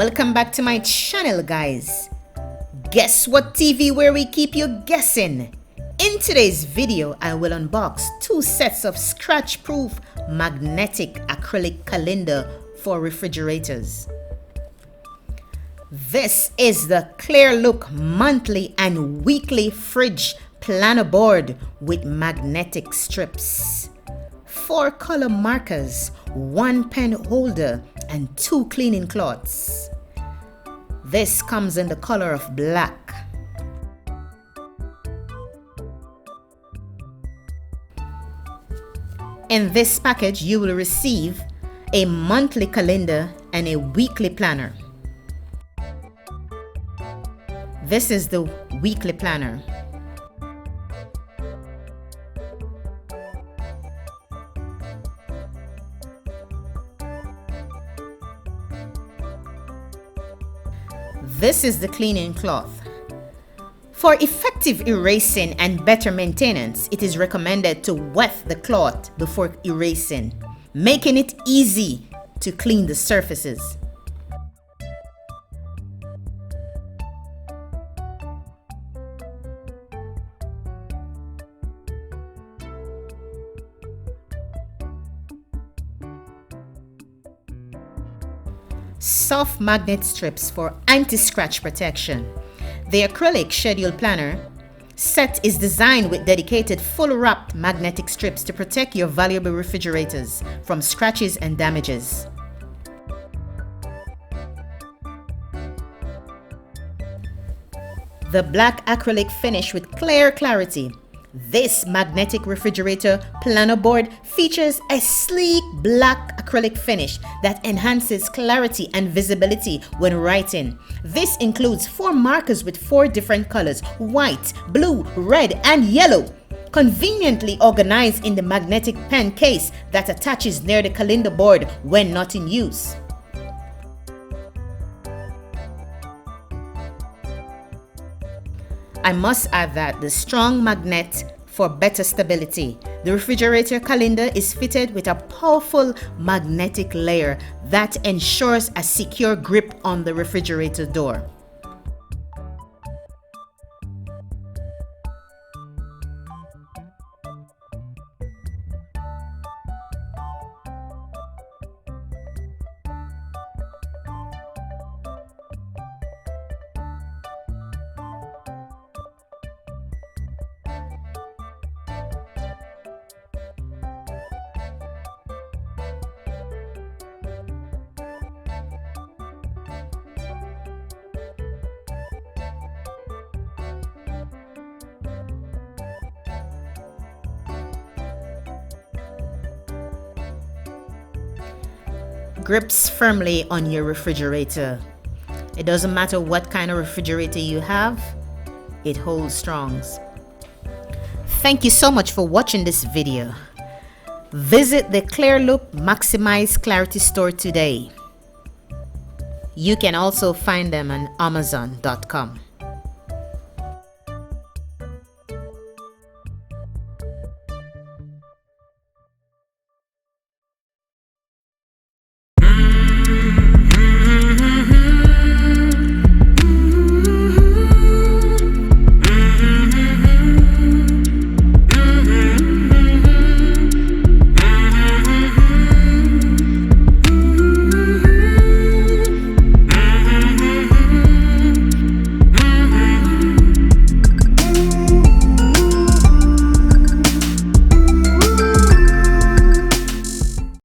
Welcome back to my channel, guys. Guess what TV where we keep you guessing? In today's video, I will unbox two sets of scratch-proof magnetic acrylic calendar for refrigerators. This is the Klearlook monthly and weekly fridge planner board with magnetic strips, 4 color markers, 1 pen holder, and 2 cleaning cloths. This comes in the color of black. In this package, you will receive a monthly calendar and a weekly planner. This is the weekly planner. This is the cleaning cloth. For effective erasing and better maintenance, it is recommended to wet the cloth before erasing, making it easy to clean the surfaces. Soft magnet strips for anti-scratch protection. The acrylic schedule planner set is designed with dedicated full wrap magnetic strips to protect your valuable refrigerators from scratches and damages. The black acrylic finish with clear clarity. This magnetic refrigerator planner board features a sleek black acrylic finish that enhances clarity and visibility when writing. This includes 4 markers with 4 different colors: white, blue, red, and yellow, conveniently organized in the magnetic pen case that attaches near the calendar board when not in use. I must add that the strong magnet for better stability. The refrigerator calendar is fitted with a powerful magnetic layer that ensures a secure grip on the refrigerator door. Grips firmly on your refrigerator. It doesn't matter what kind of refrigerator you have, it holds strong. Thank you so much for watching this video. Visit the Klearlook Maximize Clarity store today. You can also find them on Amazon.com.